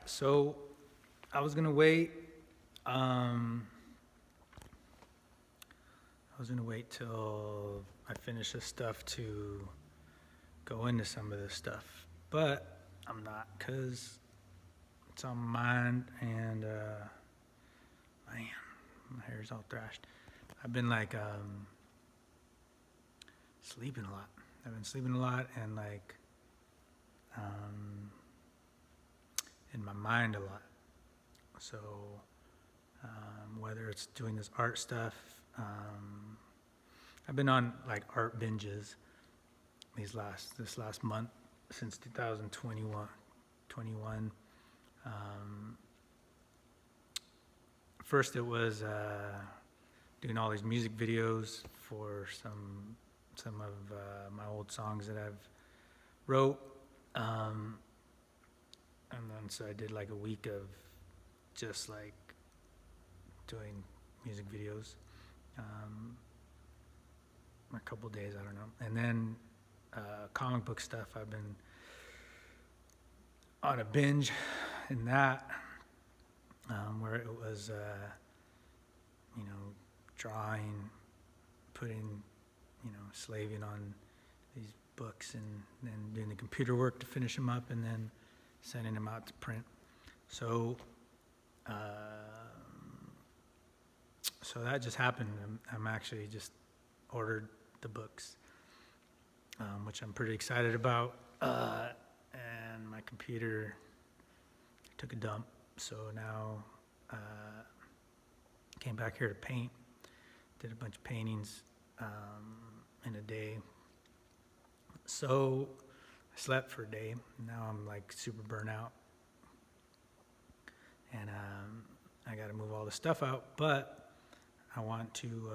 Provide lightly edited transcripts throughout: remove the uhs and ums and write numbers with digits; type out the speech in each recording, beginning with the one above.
So I was gonna wait. I was gonna wait till I finish this stuff to go into some of this stuff, but I'm not, cause it's on my mind, and man, my hair's all thrashed. I've been like sleeping a lot. I've been sleeping a lot, and like in my mind a lot. So whether it's doing this art stuff, I've been on like art binges this last month since 2021. First, it was doing all these music videos for some of my old songs that I've wrote, and then so I did like a week of just like doing music videos, a couple days, I don't know, and then comic book stuff. I've been on a binge in that, where it was, drawing, putting, slaving on these books, and then doing the computer work to finish them up, and then sending them out to print. So, so that just happened. I'm actually just ordered the books, which I'm pretty excited about. And my computer took a dump, so now came back here to paint. Did a bunch of paintings in a day. So I slept for a day. Now I'm like super burnt out, and I got to move all the stuff out. But I want to,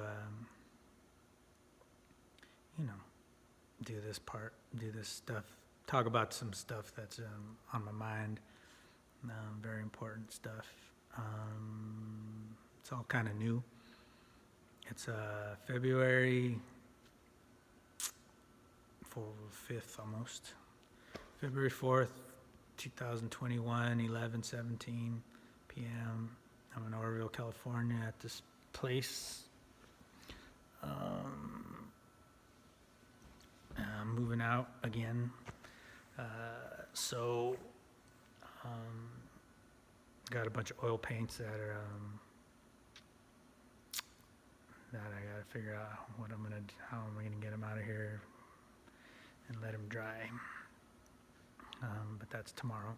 do this stuff, talk about some stuff that's on my mind, very important stuff. It's all kind of new. It's February 5th almost. February 4th, 2021, 11:17 p.m. I'm in Oroville, California at this place. I'm moving out again. So got a bunch of oil paints that are that I gotta figure out how am I gonna get them out of here and let them dry. But that's tomorrow.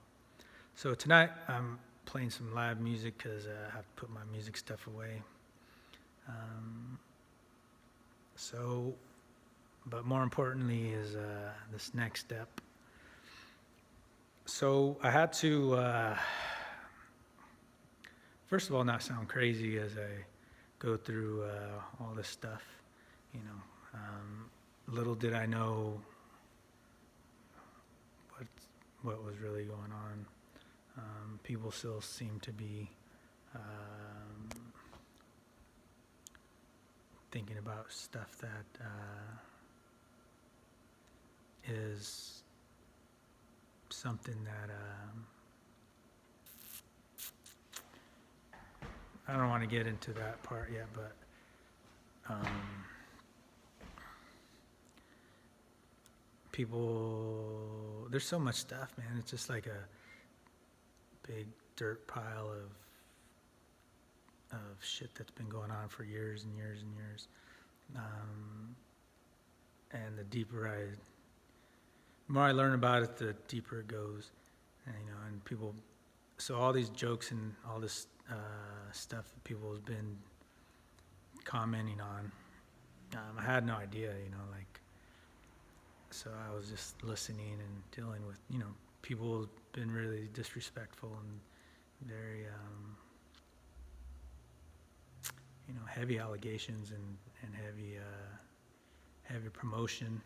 So tonight I'm playing some live music because I have to put my music stuff away. But more importantly is this next step. So I had to, first of all, not sound crazy as I go through all this stuff. Little did I know what was really going on. People still seem to be thinking about stuff that is something that I don't want to get into that part yet, but people, there's so much stuff, man. It's just like a big dirt pile of shit that's been going on for years and years and years. And the more I learn about it, the deeper it goes. And people, so all these jokes and all this stuff that people have been commenting on, I had no idea, so I was just listening and dealing with, people have been really disrespectful and very, heavy allegations and heavy promotion,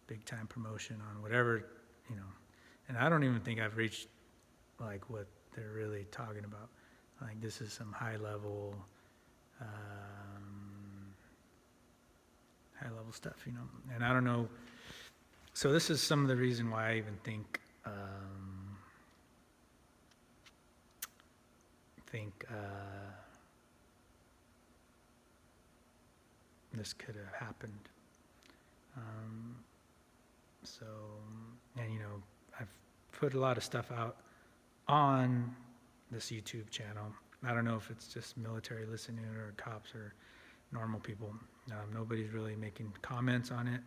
big time promotion on whatever, and I don't even think I've reached like what they're really talking about. Like this is some high level stuff, and I don't know. So this is some of the reason why I even think think this could have happened. So, and I've put a lot of stuff out on this YouTube channel. I don't know if it's just military listening or cops or normal people. Nobody's really making comments on it,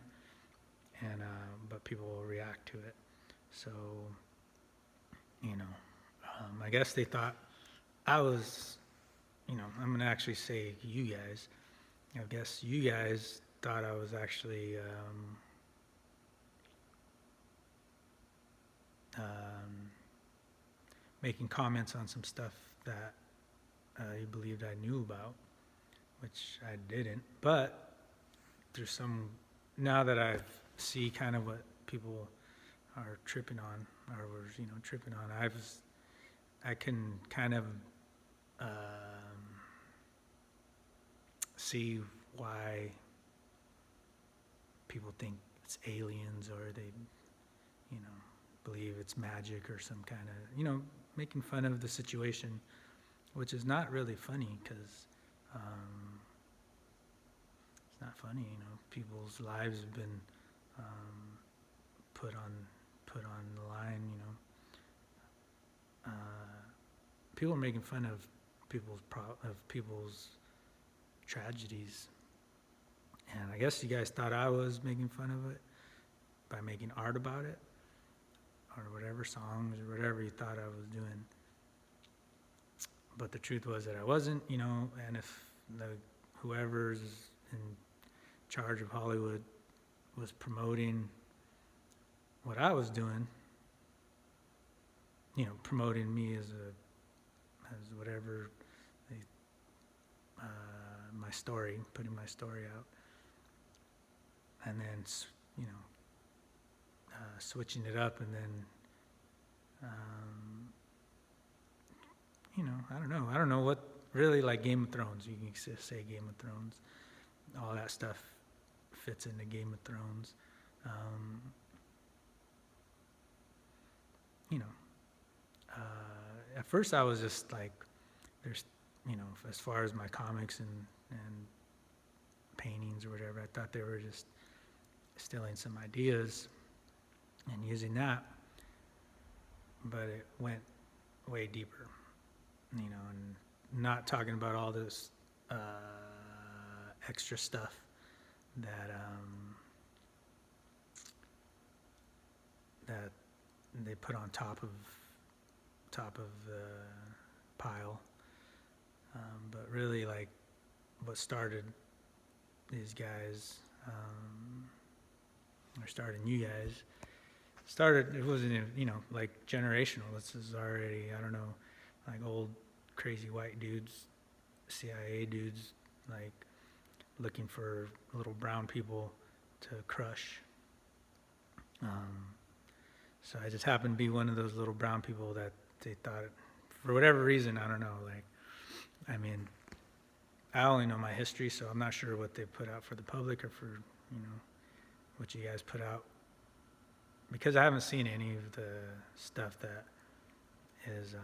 and but people will react to it. So, I guess they thought I was, I'm gonna actually say you guys. I guess you guys thought I was actually making comments on some stuff that you believed I knew about, which I didn't. But through now that I see kind of what people are tripping on, or was tripping on, I can kind of see why people think it's aliens, or they believe it's magic or some kind of making fun of the situation, which is not really funny, because it's not funny. People's lives have been put on the line. People are making fun of people's tragedies, and I guess you guys thought I was making fun of it by making art about it, or whatever, songs or whatever you thought I was doing. But the truth was that I wasn't, and if whoever's in charge of Hollywood was promoting what I was doing, promoting me as whatever, my story, putting my story out, and then, switching it up, and then, I don't know what really, like Game of Thrones. You can just say Game of Thrones. All that stuff fits into Game of Thrones. At first I was just like, there's, as far as my comics and paintings or whatever, I thought they were just stealing some ideas and using that, but it went way deeper, and not talking about all this extra stuff that that they put on top of the pile, but really, like, what started these guys, or starting you guys, it wasn't, like, generational. This is already, I don't know, like old crazy white dudes, CIA dudes, like looking for little brown people to crush. So I just happened to be one of those little brown people that they thought, for whatever reason, I don't know, like, I mean, I only know my history, so I'm not sure what they put out for the public, or for, what you guys put out, because I haven't seen any of the stuff that is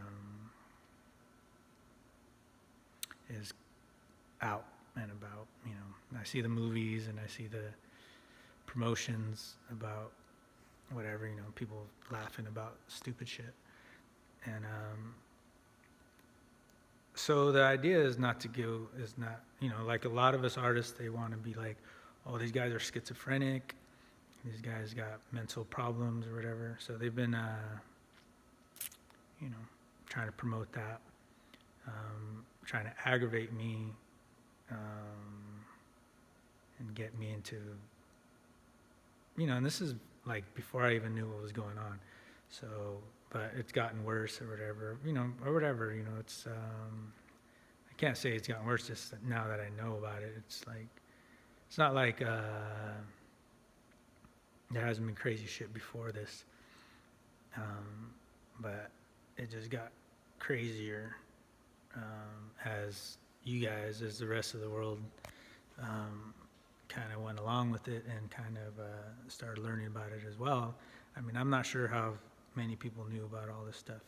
out and about. I see the movies and I see the promotions about whatever, people laughing about stupid shit, and so the idea is not, like a lot of us artists, they want to be like, oh, these guys are schizophrenic, these guys got mental problems or whatever. So they've been, trying to promote that, trying to aggravate me, and get me into, and this is like before I even knew what was going on. So, but it's gotten worse or whatever, it's, I can't say it's gotten worse, just that now that I know about it, it's like, it's not like there hasn't been crazy shit before this, but it just got crazier as you guys, as the rest of the world, kind of went along with it and kind of started learning about it as well. I mean, I'm not sure how many people knew about all this stuff,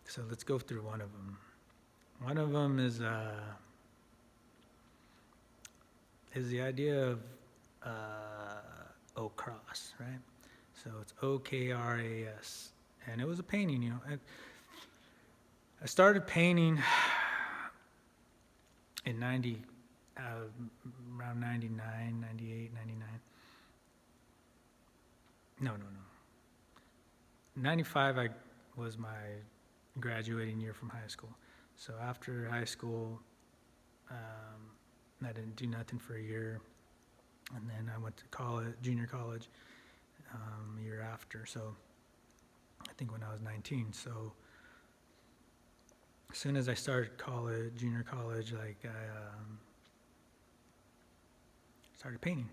so let's go through one of them. One of them is the idea of Okras, right? So it's Okras, and it was a painting. I started painting in around 99, 98, 99. No. 95, I was my graduating year from high school. So after high school, I didn't do nothing for a year. And then I went to college, junior college, a year after. So I think when I was 19. So as soon as I started college, junior college, like I started painting.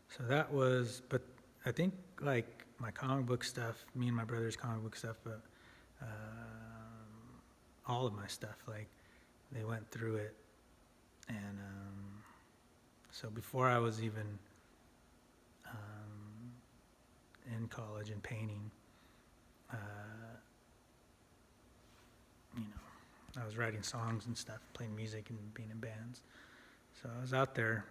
So that was, but I think like my comic book stuff, me and my brother's comic book stuff, but all of my stuff, like they went through it. And so before I was even in college and painting, I was writing songs and stuff, playing music and being in bands. So I was out there.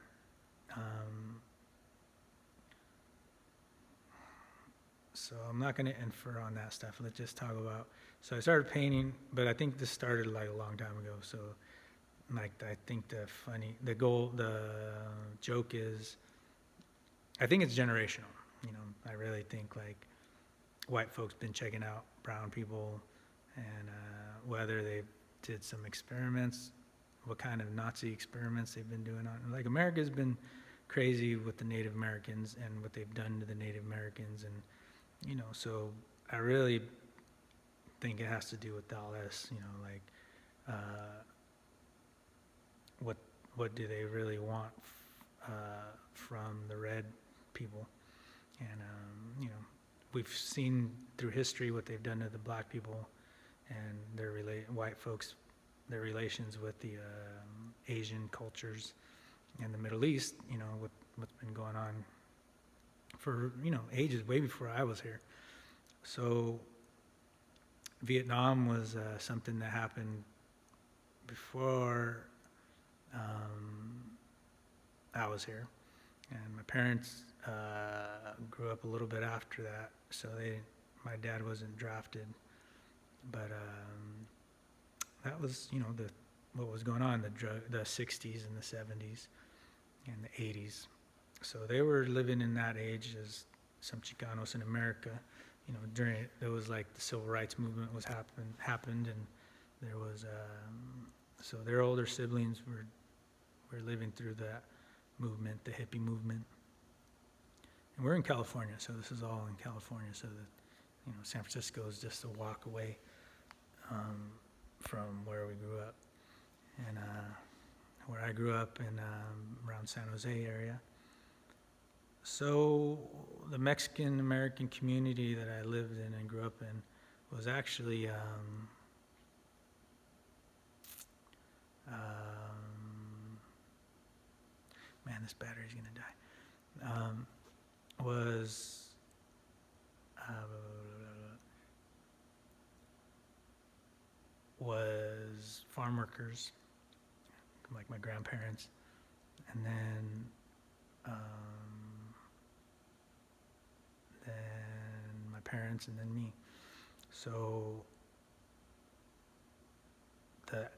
So I'm not going to infer on that stuff. Let's just talk about. So I started painting, but I think this started like a long time ago. So, like, I think the joke is, I think it's generational. I really think like white folks been checking out brown people, and whether they did some experiments, what kind of Nazi experiments they've been doing on. Like America's been crazy with the Native Americans and what they've done to the Native Americans, and so I really think it has to do with all this, like what do they really want from the red people? And we've seen through history what they've done to the black people and white folks, their relations with the Asian cultures and the Middle East. What's been going on for ages, way before I was here. So Vietnam was something that happened before I was here, and my parents grew up a little bit after that. So my dad wasn't drafted, but that was what was going on, the 60s and the 70s and the 80s. So they were living in that age as some Chicanos in America. There was like the civil rights movement was happened, and there was so their older siblings were living through that movement, the hippie movement. And we're in California, so this is all in California. So that San Francisco is just a walk away from where we grew up, and where I grew up in around San Jose area. So the Mexican American community that I lived in and grew up in was actually man, this battery's gonna die. Was farm workers, like my grandparents, and then my parents, and then me. So the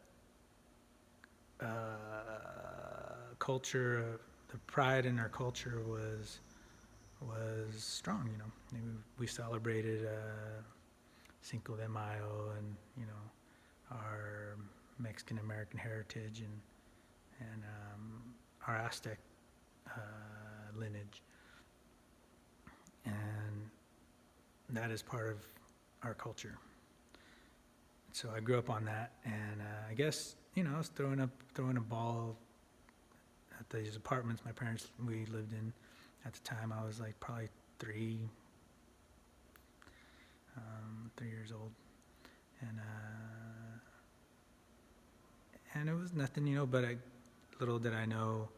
culture, the pride in our culture was strong. We celebrated Cinco de Mayo and our Mexican American heritage and our Aztec lineage, and that is part of our culture. So I grew up on that, and I guess I was throwing a ball at these apartments we lived in at the time. I was like probably 3 years old, and it was nothing, but little did I know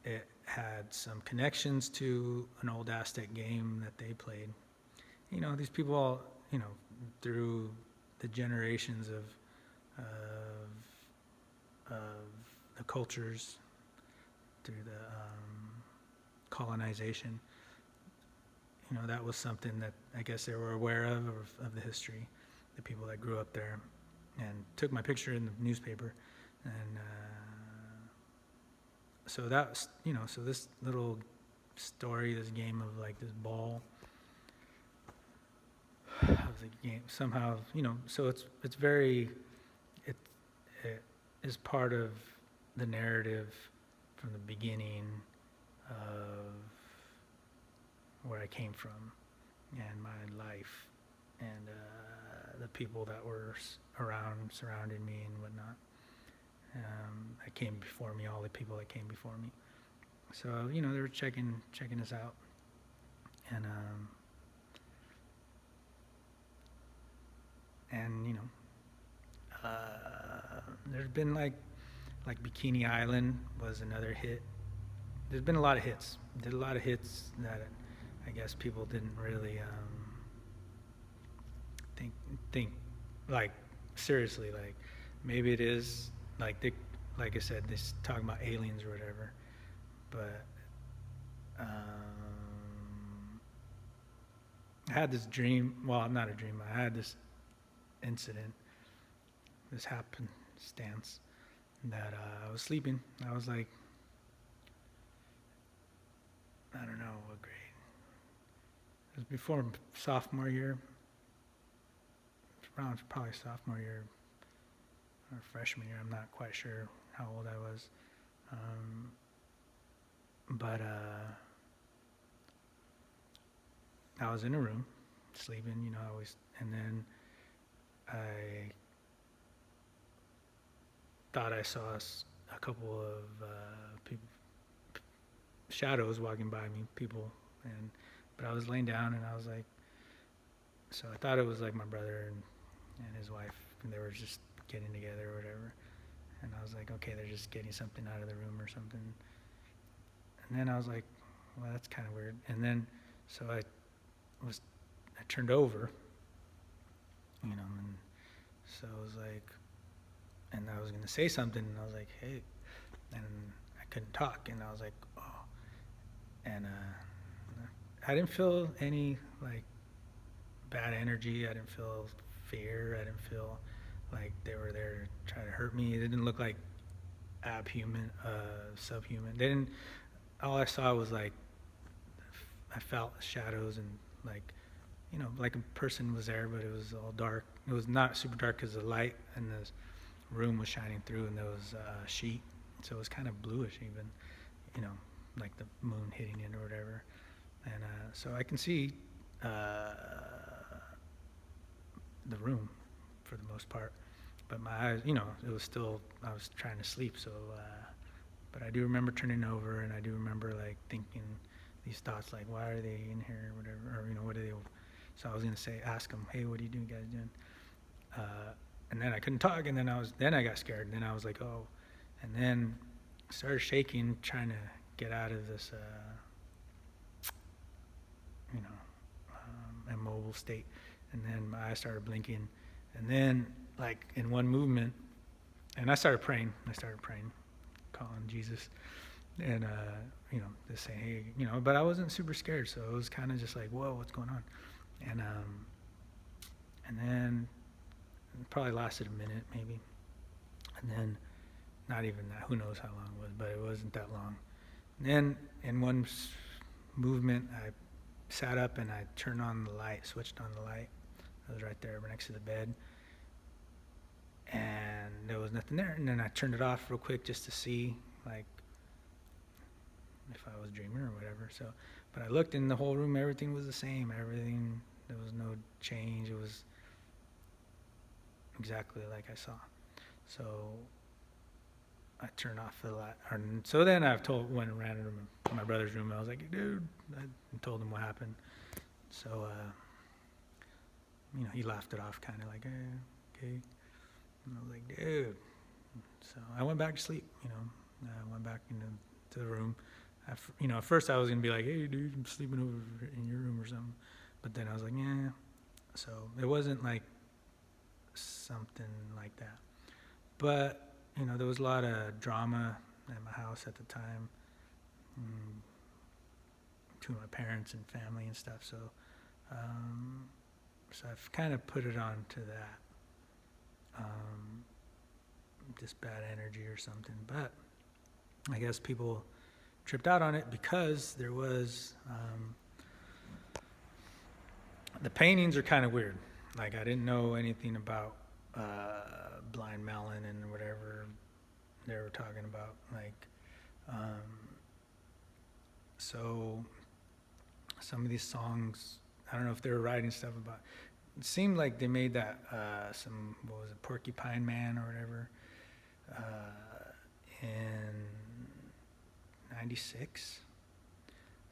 it had some connections to an old Aztec game that they played. These people all, through the generations of of the cultures through the colonization. That was something that I guess they were aware of the history, the people that grew up there, and took my picture in the newspaper. And so that was, so this little story, this game of like this ball of the game somehow, so it's very, it is part of the narrative from the beginning of where I came from and my life and the people that were surrounding me and whatnot. That came before me, all the people that came before me. So, they were checking us out. And there's been like Bikini Island was another hit. There's been a lot of hits. Did a lot of hits that I guess people didn't really think like seriously, like maybe it is like like I said, this talking about aliens or whatever, but I had this dream. Well, not a dream. I had this incident, this happenstance, that I was sleeping. I was like, I don't know what grade. It was before sophomore year. Around probably sophomore year or freshman year. I'm not quite sure how old I was. But I was in a room sleeping, and then I thought I saw a couple of people, shadows walking by me, people, but I was laying down and I was like, so I thought it was like my brother and his wife, and they were just getting together or whatever. And I was like, okay, they're just getting something out of the room or something. And then I was like, well, that's kind of weird. And then, so I turned over, and so I was like, and I was going to say something, and I was like, hey, and I couldn't talk, and I was like, oh, and I didn't feel any, like, bad energy. I didn't feel fear. I didn't feel like they were there to try to hurt me. They didn't look like subhuman. They didn't, all I saw was like, I felt shadows and like, like a person was there, but it was all dark. It was not super dark because the light in the room was shining through, and there was a sheet. So it was kind of bluish even, like the moon hitting it or whatever. And so I can see the room for the most part, but my eyes, it was still, I was trying to sleep. So, but I do remember turning over, and I do remember like thinking these thoughts, like, why are they in here, or whatever, or what are they? So I was gonna ask them, hey, what are you doing, guys doing? And then I couldn't talk, and then I got scared, and then I was like, oh, and then started shaking, trying to get out of this, immobile state. And then my eyes started blinking, and then like in one movement, and I started praying, calling Jesus, and just saying, hey, but I wasn't super scared, so it was kind of just like, whoa, what's going on? And then it probably lasted a minute maybe, and then not even that, who knows how long it was, but it wasn't that long. And then in one movement, I sat up and I turned on the light, switched on the light. It was right there next to the bed, and there was nothing there. And then I turned it off real quick just to see, like, if I was dreaming or whatever. So, but I looked in the whole room, everything was the same. Everything, there was no change. It was exactly like I saw. So I turned off the light. So then I went and ran into my brother's room. I was like, dude, I told him what happened. So, he laughed it off, kind of like, okay. And I was like, dude. So I went back to sleep, I went back into the room. At first I was going to be like, hey, dude, I'm sleeping over in your room or something. But then I was like, yeah. So it wasn't like something like that. But, there was a lot of drama at my house at the time, mm, between my parents and family and stuff. Um, so I've kind of put it on to that, just bad energy or something. But I guess people tripped out on it because there was, the paintings are kind of weird. Like, I didn't know anything about Blind Melon and whatever they were talking about. Like, so some of these songs, I don't know if they were writing stuff about. It seemed like they made that what was it, Porcupine Man or whatever, in '96.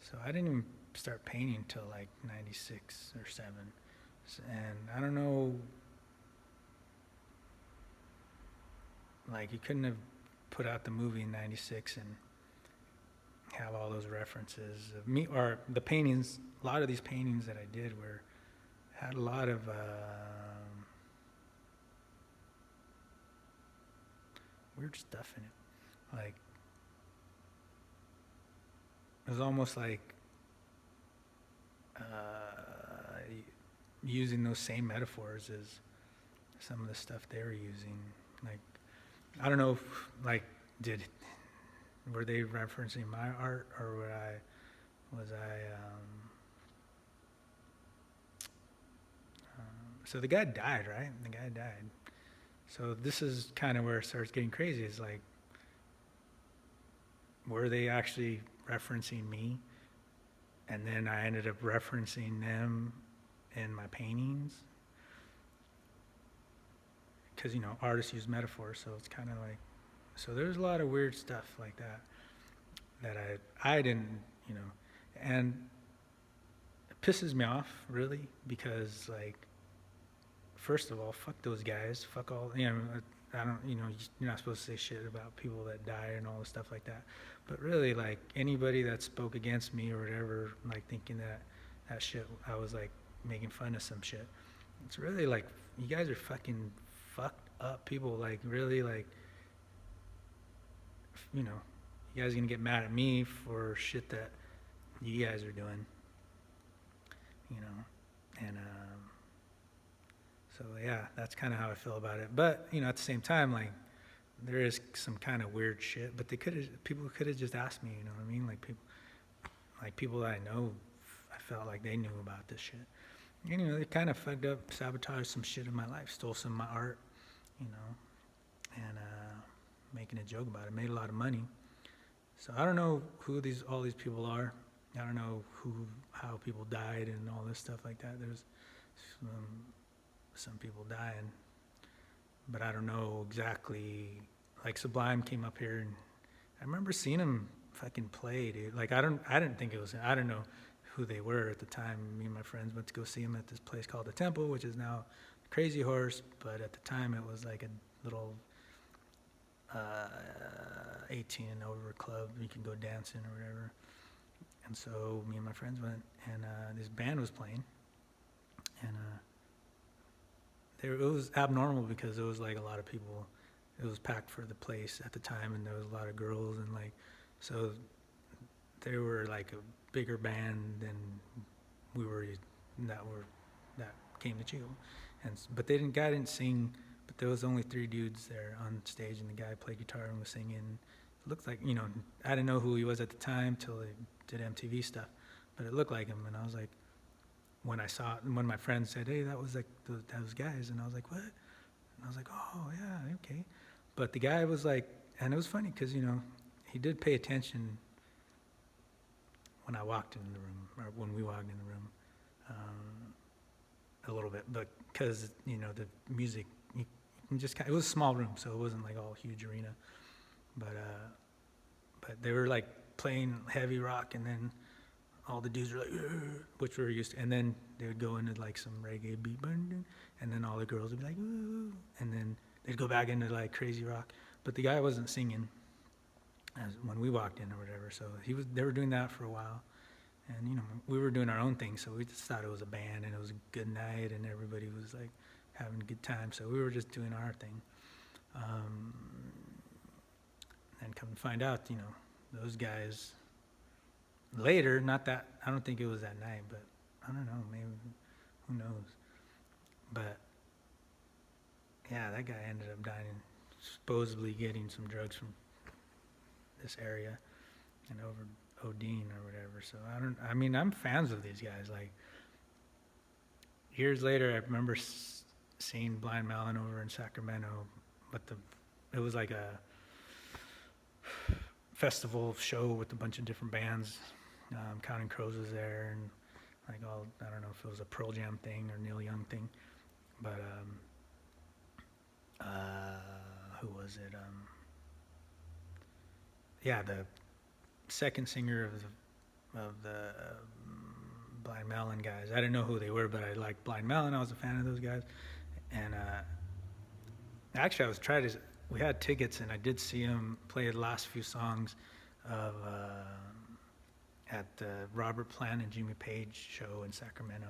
So I didn't even start painting till like '96 or '7, and I don't know. Like, you couldn't have put out the movie in '96 and have all those references of me or the paintings. A lot of these paintings that I did had a lot of weird stuff in it. Like, it was almost like using those same metaphors as some of the stuff they were using. Like, I don't know if, like, were they referencing my art, or was I so the guy died, right? The guy died. So this is kind of where it starts getting crazy. Is like, were they actually referencing me? And then I ended up referencing them in my paintings. Because, artists use metaphors, so it's kind of like, so there's a lot of weird stuff like that I didn't, and it pisses me off, really, because, like, first of all, fuck those guys, fuck all, I don't, you're not supposed to say shit about people that die and all the stuff like that, but really, like, anybody that spoke against me or whatever, like, thinking that shit, I was, like, making fun of some shit, it's really, like, you guys are fucking fucked up people, like, really, like, you guys are gonna get mad at me for shit that you guys are doing, and so yeah, that's kind of how I feel about it. But at the same time, like, there is some kind of weird shit. But people could have just asked me. You know what I mean? Like people that I know, I felt like they knew about this shit. And, they kind of fucked up, sabotaged some shit in my life, stole some of my art, and making a joke about it. Made a lot of money. So I don't know who all these people are. I don't know how people died and all this stuff like that. There's some people dying, but I don't know exactly. Like, Sublime came up here, and I remember seeing him fucking play, dude. Like, I didn't think it was. I don't know who they were at the time. Me and my friends went to go see him at this place called the Temple, which is now Crazy Horse, but at the time it was like a little 18 and over club. You can go dancing or whatever. And so me and my friends went, and this band was playing, and it was abnormal because it was like a lot of people. It was packed for the place at the time, and there was a lot of girls, and like, so they were like a bigger band than we were that came to Chico, but guy didn't sing. But there was only 3 dudes there on stage, and the guy played guitar and was singing. It looked like, I didn't know who he was at the time till they did MTV stuff, but it looked like him, and I was like, when my friend said, hey, that was like those guys, and I was like, what? And I was like, oh, yeah, okay. But the guy was like, and it was funny because, he did pay attention when I walked in the room, or when we walked in the room, a little bit, but because, the music, you can just it was a small room, so it wasn't like all huge arena, but they were like playing heavy rock, and then all the dudes were like, "Ugh," which we were used to, and then they would go into like some reggae beat, and then all the girls would be like, ooh, and then they'd go back into like crazy rock, but the guy wasn't singing when we walked in or whatever, so they were doing that for a while, and we were doing our own thing, so we just thought it was a band, and it was a good night, and everybody was like having a good time, so we were just doing our thing, Um, and come to find out, those guys later, not that, I don't think it was that night, but I don't know, maybe, who knows. But yeah, that guy ended up dying, supposedly getting some drugs from this area and over ODing or whatever. So I'm fans of these guys. Like, years later, I remember seeing Blind Melon over in Sacramento, but it was like a festival show with a bunch of different bands. Counting Crows was there, and like I don't know if it was a Pearl Jam thing or Neil Young thing, but who was it? Yeah, the second singer of the Blind Melon guys. I didn't know who they were, but I liked Blind Melon. I was a fan of those guys, and actually I was trying to. We had tickets, and I did see him play the last few songs of at the Robert Plant and Jimmy Page show in Sacramento,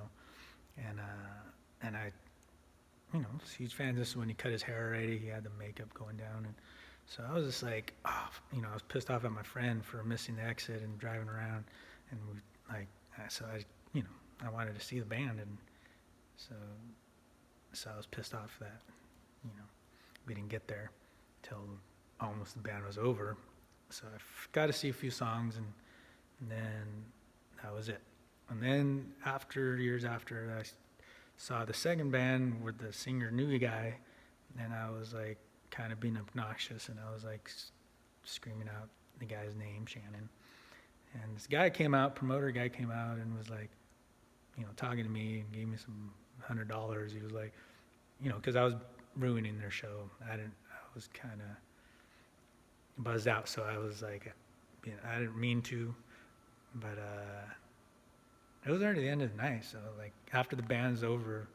and I, was a huge fan. This is when he cut his hair already. He had the makeup going down, and so I was just like, I was pissed off at my friend for missing the exit and driving around, and I wanted to see the band, and so I was pissed off that, we didn't get there till almost the band was over. So I got to see a few songs, and then that was it. And then years after, I saw the second band with the singer knew a guy, and I was like kind of being obnoxious, and I was like screaming out the guy's name, Shannon. And this promoter guy came out and was like, talking to me and gave me some $100. He was like, because I was ruining their show. I was kind of buzzed out, so I was like, I didn't mean to, but it was already the end of the night. So like after the band's over,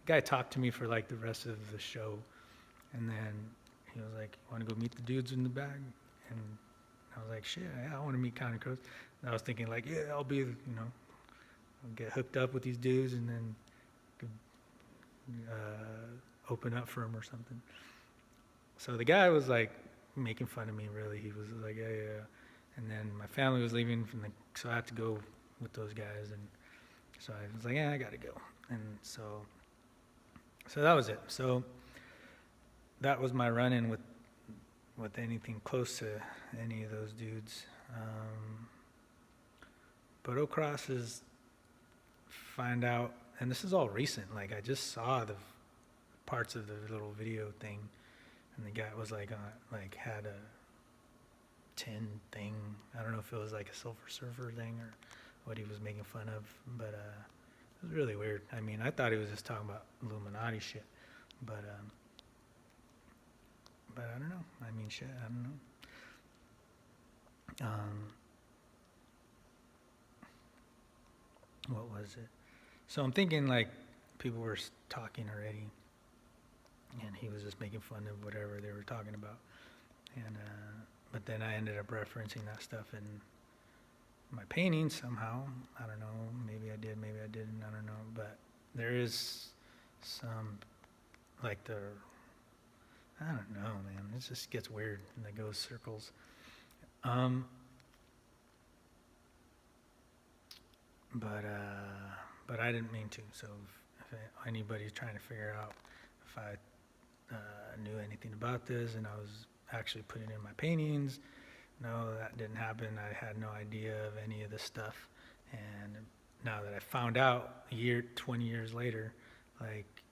the guy talked to me for like the rest of the show, and then he was like, "Want to go meet the dudes in the back?" And I was like, "Shit, I want to meet Counting Crows." And I was thinking like, "Yeah, I'll get hooked up with these dudes, and then open up for them or something." So the guy was like making fun of me. Really, he was like, "Yeah, yeah." And then my family was leaving so I had to go with those guys, and so I was like, "Yeah, I gotta go." And so that was it. So that was my run-in with anything close to any of those dudes. But Okras is find out, and this is all recent. Like I just saw the parts of the little video thing, and the guy was like, had a tin thing. I don't know if it was like a Silver Surfer thing or what he was making fun of, but it was really weird. I mean, I thought he was just talking about Illuminati shit, but I don't know. I mean, shit, I don't know. What was it? So I'm thinking like people were talking already, and he was just making fun of whatever they were talking about, and but then I ended up referencing that stuff in my painting somehow. I don't know. Maybe I did. Maybe I didn't. I don't know. But there is some like I don't know, man. It just gets weird and it goes circles. But I didn't mean to. So if anybody's trying to figure out if I knew anything about this and I was actually putting in my paintings, no, that didn't happen. I had no idea of any of this stuff. And now that I found out 20 years later, like,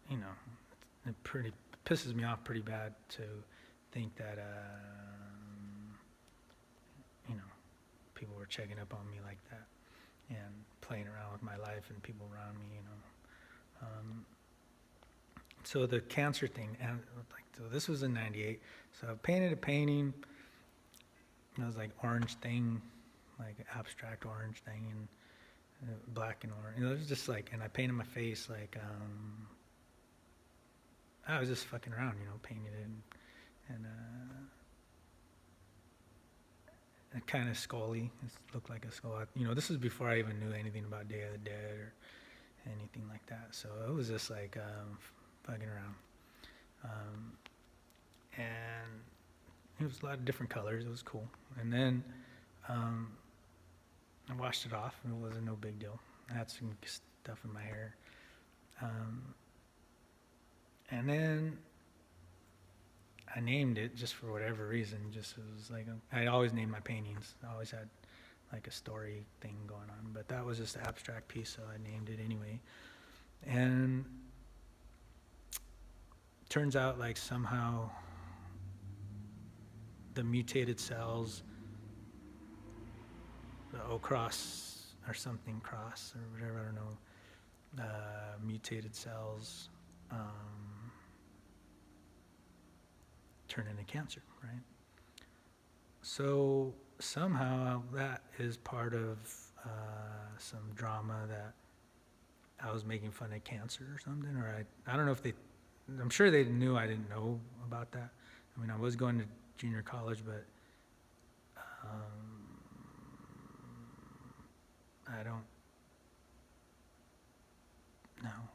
it pisses me off pretty bad to think that, people were checking up on me like that and playing around with my life and people around me, So the cancer thing, and so this was in '98. So I painted a painting. It was like orange thing, like abstract orange thing, and black and orange. It was just like, and I painted my face like, I was just fucking around, painted it, and kind of scully. It looked like a skull. This was before I even knew anything about Day of the Dead or anything like that. So it was just like fucking Um, and it was a lot of different colors. It was cool. And then um, I washed it off, and it wasn't no big deal. I had some stuff in my hair. And then I named it just for whatever reason. Just it was like I always named my paintings. I always had like a story thing going on, but that was just an abstract piece, so I named it anyway. And turns out like somehow the mutated cells, the Okras or something cross or whatever, I don't know, mutated cells turn into cancer, right? So somehow that is part of some drama that I was making fun of cancer or something, or I don't know if I'm sure they knew I didn't know about that. I mean, I was going to junior college, but I don't know.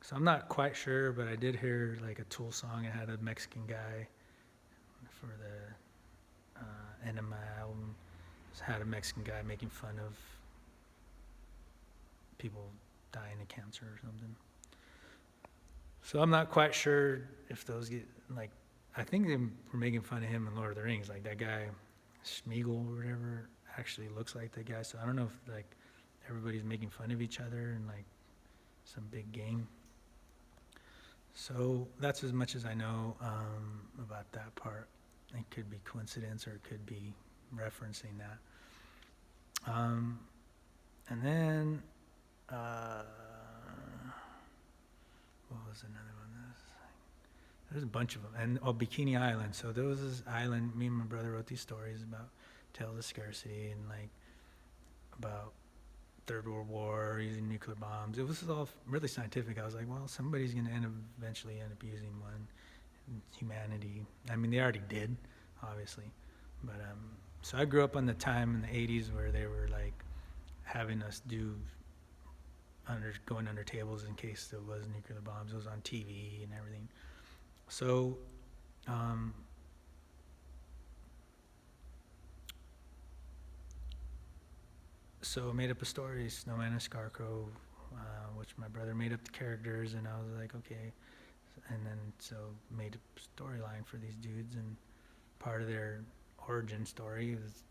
So I'm not quite sure, but I did hear like a Tool song. It had a Mexican guy for the Enema album. It had a Mexican guy making fun of people dying of cancer or something. So I'm not quite sure if those get like. I think they were making fun of him in Lord of the Rings, like that guy Smeagol or whatever actually looks like that guy. So I don't know if like everybody's making fun of each other and like some big game. So that's as much as I know about that part. It could be coincidence or it could be referencing that. And then what was another one? There's a bunch of them. And Bikini Island. So there was this island, me and my brother wrote these stories about tales of scarcity and like about Third World War, using nuclear bombs. It was all really scientific. I was like, well, somebody's going to eventually end up using one. Humanity. I mean, they already did, obviously. But so I grew up on the time in the 80s where they were like having us going under tables in case there was nuclear bombs. It was on TV and everything. So, I made up a story, Snowman and Scarecrow, which my brother made up the characters, and I was like, okay. And then so made a storyline for these dudes, and part of their origin story is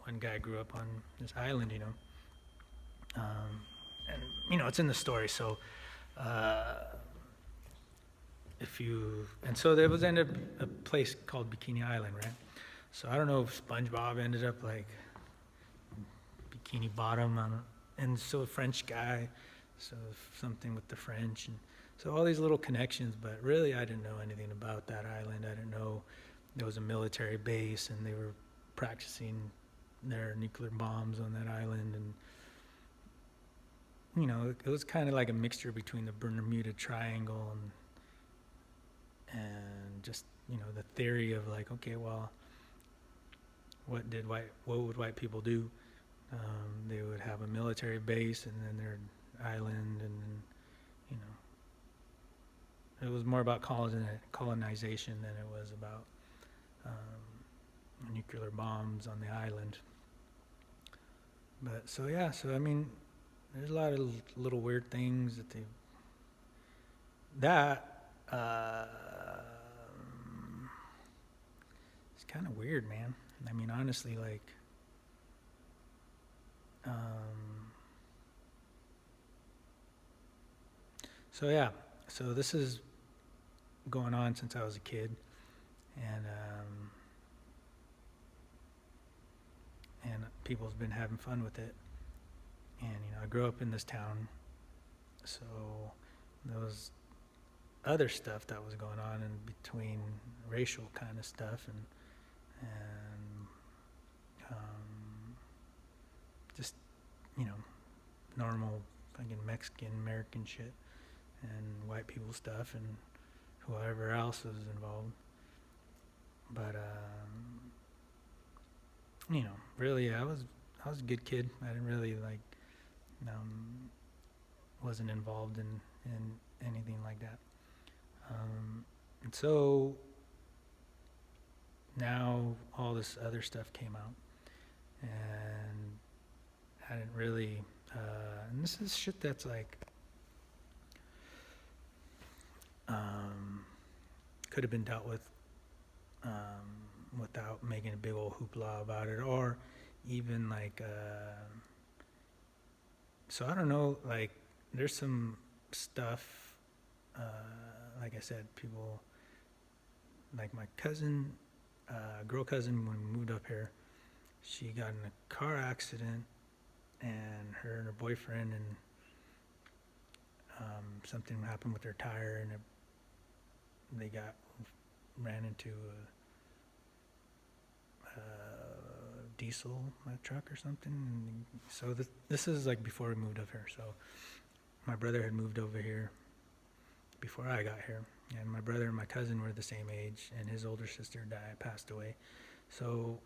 one guy grew up on this island, and it's in the story. So. So there was ended up a place called Bikini Island, right? So I don't know if SpongeBob ended up like Bikini Bottom, and so a French guy, so something with the French, and so all these little connections, but really I didn't know anything about that island. I didn't know there was a military base and they were practicing their nuclear bombs on that island, and it was kind of like a mixture between the Bermuda Triangle and just the theory of like, okay, well, what would white people do? They would have a military base and then their island, and then it was more about colonization than it was about nuclear bombs on the island. But so I mean, there's a lot of little weird things it's kind of weird, man. I mean, honestly, like, so this is going on since I was a kid, and people's been having fun with it, and I grew up in this town, so there was other stuff that was going on in between, racial kind of stuff, and just normal fucking Mexican American shit and white people stuff and whoever else was involved. But really, I was a good kid. I didn't really wasn't involved in anything like that. And so now all this other stuff came out, and I didn't really. And this is shit that's like could have been dealt with without making a big old hoopla about it, or even like. So I don't know. Like, there's some stuff. Like I said, people like my cousin, girl cousin, when we moved up here, she got in a car accident, and her and her boyfriend, and something happened with their tire, and they ran into a diesel truck or something. And so this is like before we moved up here. So my brother had moved over here before I got here, and my brother and my cousin were the same age, and his older sister passed away. So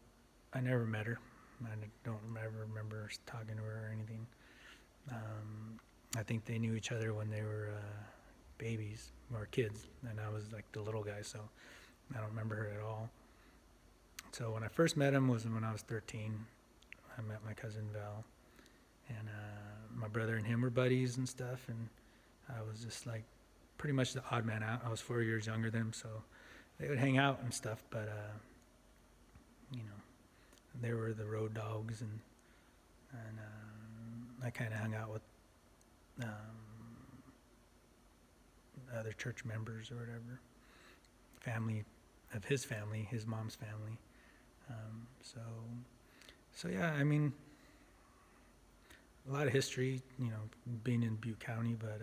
I never met her. I don't ever remember talking to her or anything. I think they knew each other when they were babies or kids, and I was like the little guy, so I don't remember her at all. So when I first met him was when I was 13. I met my cousin Val, and my brother and him were buddies and stuff, and I was just like pretty much the odd man out. I was 4 years younger than him, so they would hang out and stuff, but you know, they were the road dogs, and I kind of hung out with other church members or whatever, family of his family, his mom's family. So yeah, I mean, a lot of history, you know, being in Butte County, but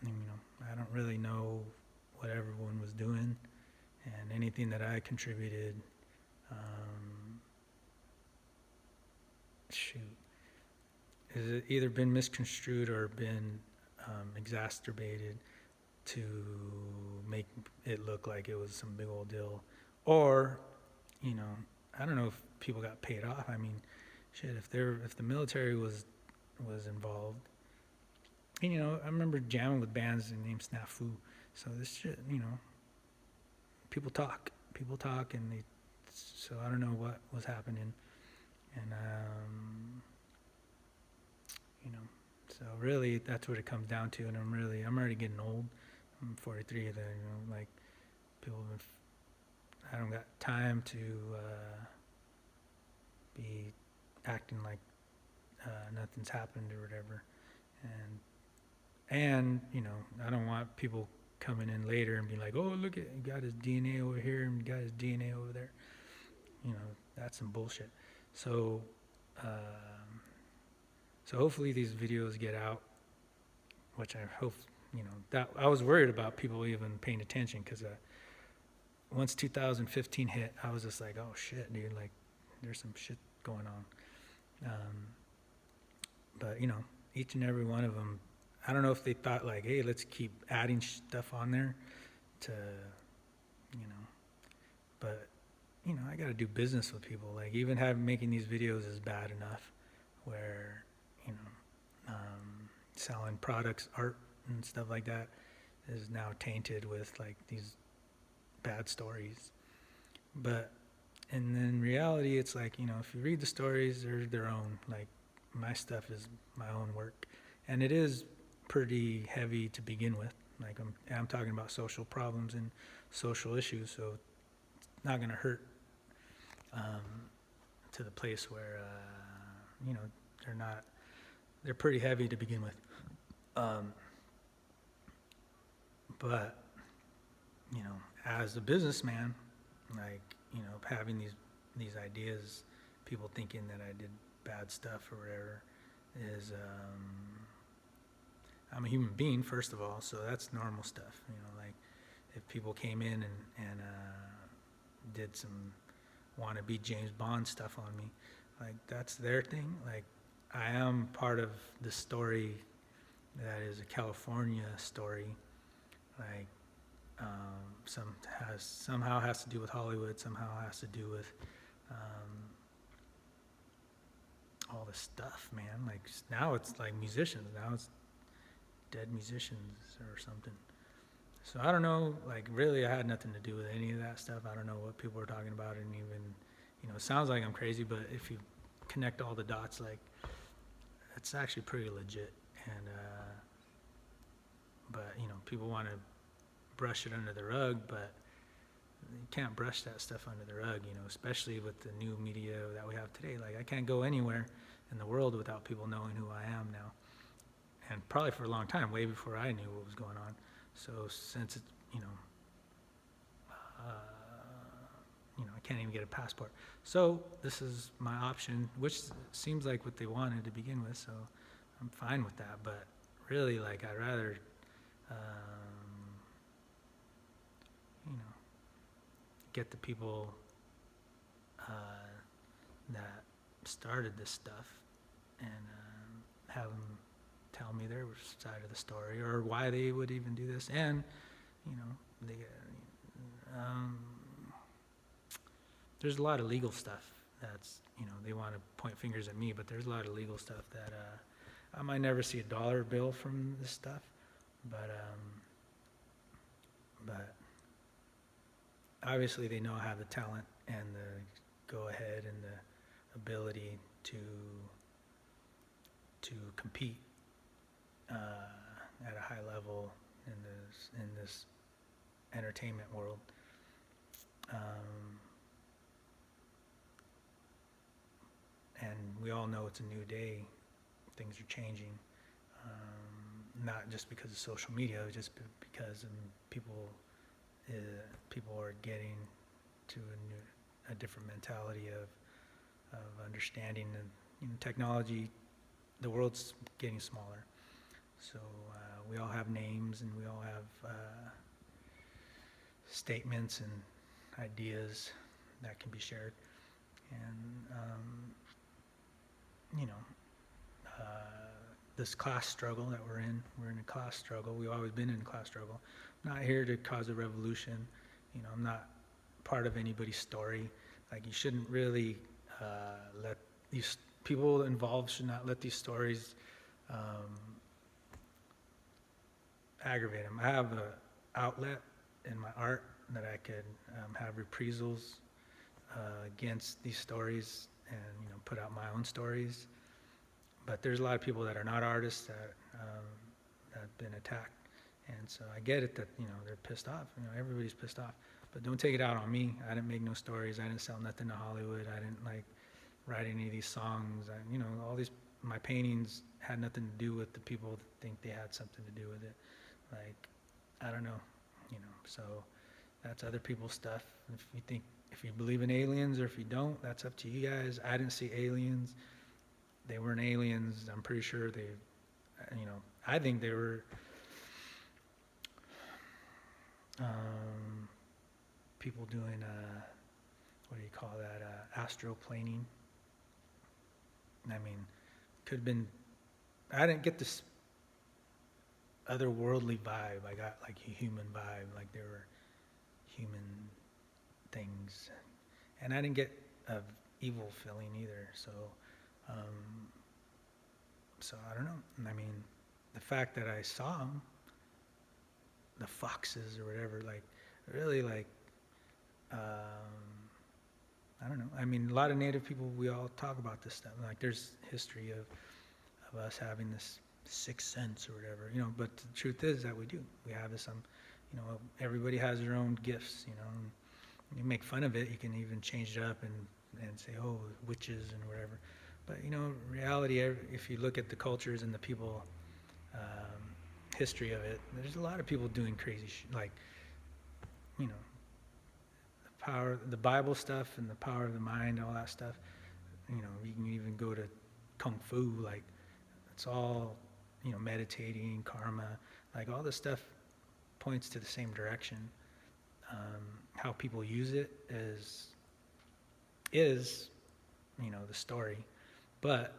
you know, I don't really know what everyone was doing, and anything that I contributed, has it either been misconstrued or been exacerbated to make it look like it was some big old deal, or, you know, I don't know if people got paid off. I mean, shit, if the military was involved, and, you know, I remember jamming with bands named Snafu. So this shit, you know, people talk, and so I don't know what was happening, and you know, so really that's what it comes down to. And I'm already getting old. I'm 43. You know, like, people have been, I don't got time to be acting like nothing's happened or whatever, and you know, I don't want people coming in later and be like, oh, look at, he got his DNA over here and got his DNA over there. You know, that's some bullshit. So so hopefully these videos get out, which I hope, you know, that I was worried about people even paying attention, because once 2015 hit, I was just like, oh shit, dude, like, there's some shit going on. But, you know, each and every one of them, I don't know if they thought like, hey, let's keep adding stuff on there to, you know, but, you know, I got to do business with people. Like, even making these videos is bad enough, where, you know, selling products, art and stuff like that is now tainted with like these bad stories. But, and then in reality, it's like, you know, if you read the stories, they're their own. Like, my stuff is my own work, and it is pretty heavy to begin with. Like, I'm talking about social problems and social issues, so it's not going to hurt to the place where you know, they're pretty heavy to begin with. But, you know, as a businessman, like, you know, having these ideas, people thinking that I did bad stuff or whatever, is I'm a human being, first of all, so that's normal stuff. You know, like, if people came in and did some wannabe James Bond stuff on me, like, that's their thing. Like, I am part of the story that is a California story. Like, somehow has to do with Hollywood, somehow has to do with all this stuff, man. Like, now it's like musicians. Now it's dead musicians or something. So I don't know, like really I had nothing to do with any of that stuff. I don't know what people were talking about, and even, it sounds like I'm crazy, but if you connect all the dots, like it's actually pretty legit. And but people want to brush it under the rug, but you can't brush that stuff under the rug, especially with the new media that we have today. Like I can't go anywhere in the world without people knowing who I am now, and probably for a long time, way before I knew what was going on. So since it's, I can't even get a passport. So this is my option, which seems like what they wanted to begin with. So I'm fine with that. But really, like, I'd rather, get the people that started this stuff and have them tell me their side of the story or why they would even do this. And, they, there's a lot of legal stuff that's, they want to point fingers at me, but there's a lot of legal stuff that I might never see a dollar bill from this stuff, but obviously they know I have the talent and the go ahead and the ability to compete at a high level in this entertainment world. And we all know it's a new day. Things are changing, not just because of social media, just because people are getting to a different mentality of understanding and technology. The world's getting smaller, so we all have names and we all have statements and ideas that can be shared, and this class struggle that we're in a class struggle. We've always been in a class struggle. I'm not here to cause a revolution. I'm not part of anybody's story. Like, you shouldn't really let these people involved should not let these stories aggravate them. I have an outlet in my art that I could have reprisals against these stories and put out my own stories. But there's a lot of people that are not artists that have been attacked, and so I get it that they're pissed off. Everybody's pissed off, but don't take it out on me. I didn't make no stories. I didn't sell nothing to Hollywood. I didn't write any of these songs. All these my paintings had nothing to do with the people that think they had something to do with it. Like, I don't know, So that's other people's stuff. If you believe in aliens or if you don't, that's up to you guys. I didn't see aliens. They weren't aliens. I'm pretty sure I think they were people doing, what do you call that, astroplaning. I mean, could have been, I didn't get this otherworldly vibe. I got like a human vibe, like they were human things. And I didn't get a evil feeling either, so I don't know. I mean, the fact that I saw them, the foxes or whatever, really I don't know. I mean, a lot of Native people, we all talk about this stuff. Like, there's history of us having this sixth sense or whatever, but the truth is that we do. We have this, everybody has their own gifts, and you make fun of it. You can even change it up and say, oh, witches and whatever. But, reality, if you look at the cultures and the people, history of it, there's a lot of people doing crazy the power, the Bible stuff and the power of the mind, all that stuff. You can even go to Kung Fu, it's all, meditating, karma, all this stuff points to the same direction. How people use it is the story. But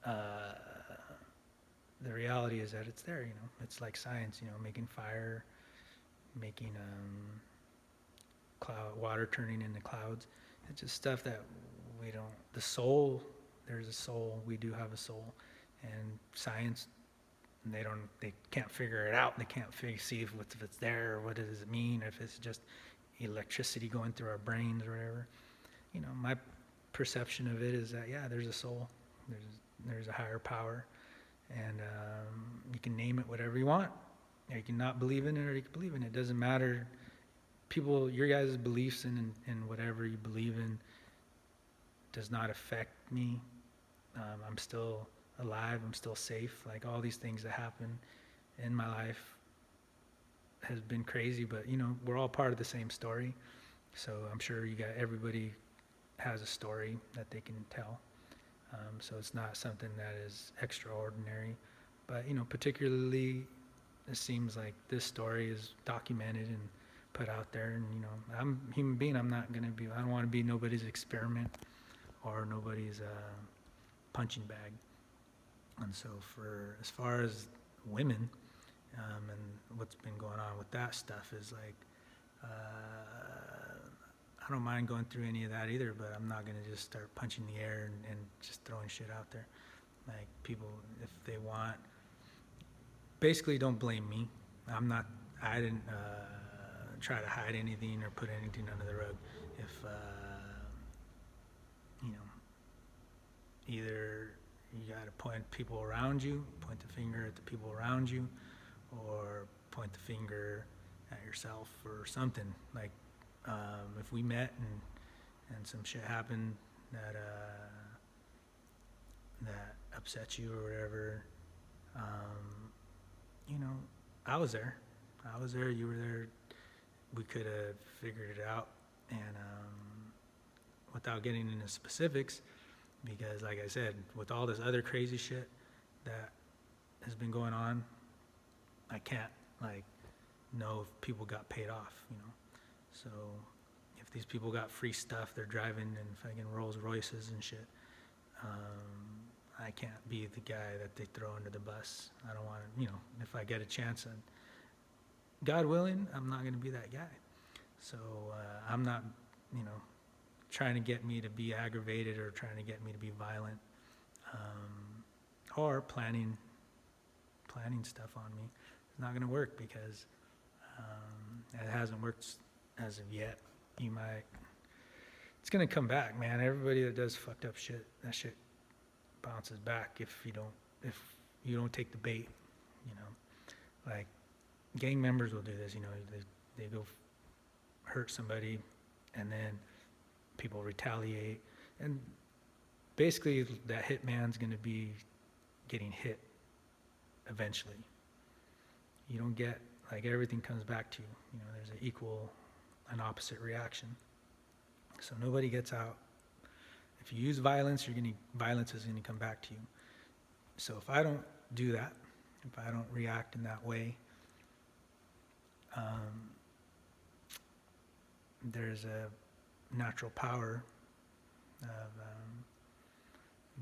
the reality is that it's there, It's like science, making fire, making water turning into clouds. It's just stuff that we don't. The soul, there's a soul. We do have a soul, and science and they can't figure it out. They can't see if it's there, or what does it mean, if it's just electricity going through our brains or whatever. My perception of it is that, yeah, there's a soul, there's a higher power, and you can name it whatever you want. You can not believe in it, or you can believe in it. It doesn't matter. People, your guys' beliefs in whatever you believe in does not affect me. I'm still alive. I'm still safe. Like, all these things that happen in my life has been crazy, but we're all part of the same story. So I'm sure everybody has a story that they can tell. So it's not something that is extraordinary, but particularly, it seems like this story is documented and put out there, and I'm a human being. I don't want to be nobody's experiment or nobody's punching bag. And so, as far as women and what's been going on with that stuff, is like, I don't mind going through any of that either, but I'm not gonna just start punching the air and just throwing shit out there. Like, people, if they want, basically, don't blame me. I didn't try to hide anything or put anything under the rug. If either you got to point the finger at the people around you, or point the finger at yourself or something. Like, if we met and some shit happened that upset you or whatever, I was there. You were there. We could have figured it out, and without getting into specifics, because, like I said, with all this other crazy shit that has been going on, I can't know if people got paid off. So if these people got free stuff, they're driving in fucking Rolls Royces and shit. I can't be the guy that they throw under the bus. I don't want to, if I get a chance, and God willing, I'm not going to be that guy. So I'm not, trying to get me to be aggravated or trying to get me to be violent, or planning stuff on me. It's not going to work, because it hasn't worked as of yet. It's going to come back, man. Everybody that does fucked up shit, that shit bounces back if you don't take the bait. Like, gang members will do this. They go hurt somebody, and then people retaliate, and basically that hitman's going to be getting hit eventually. You don't get, everything comes back to you. There's an equal and opposite reaction. So nobody gets out. If you use violence, violence is going to come back to you. So if I don't do that, if I don't react in that way, there's a natural power of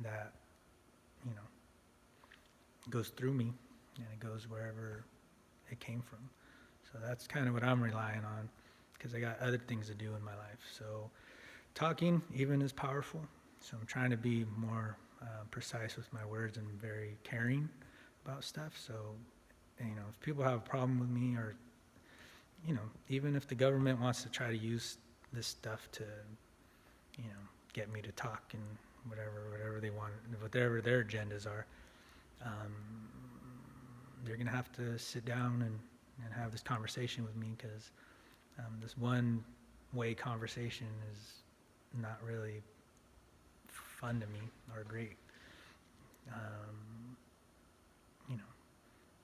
that goes through me, and it goes wherever it came from. So that's kind of what I'm relying on, because I got other things to do in my life. So talking even is powerful. So I'm trying to be more precise with my words and very caring about stuff. So if people have a problem with me, or even if the government wants to try to use this stuff to get me to talk and whatever they want, whatever their agendas are, they're gonna have to sit down and have this conversation with me, because this one-way conversation is not really fun to me or great.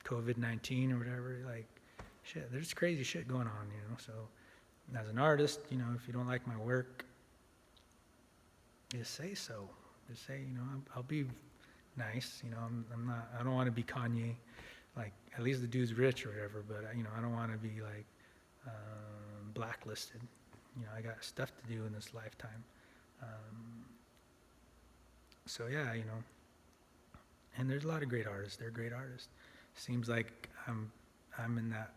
COVID-19 or whatever, shit, there's crazy shit going on, so as an artist, if you don't like my work, just say so. Just say, I'll be nice, I don't want to be Kanye, at least the dude's rich or whatever, but I don't want to be blacklisted. I got stuff to do in this lifetime. So yeah, and there's a lot of great artists. They're great artists. Seems like I'm in that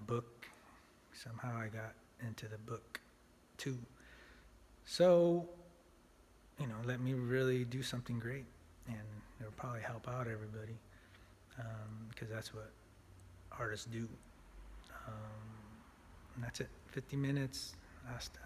book. Somehow I got into the book too. So, let me really do something great. and it'll probably help out everybody, because that's what artists do. And that's it. 50 minutes. Hasta.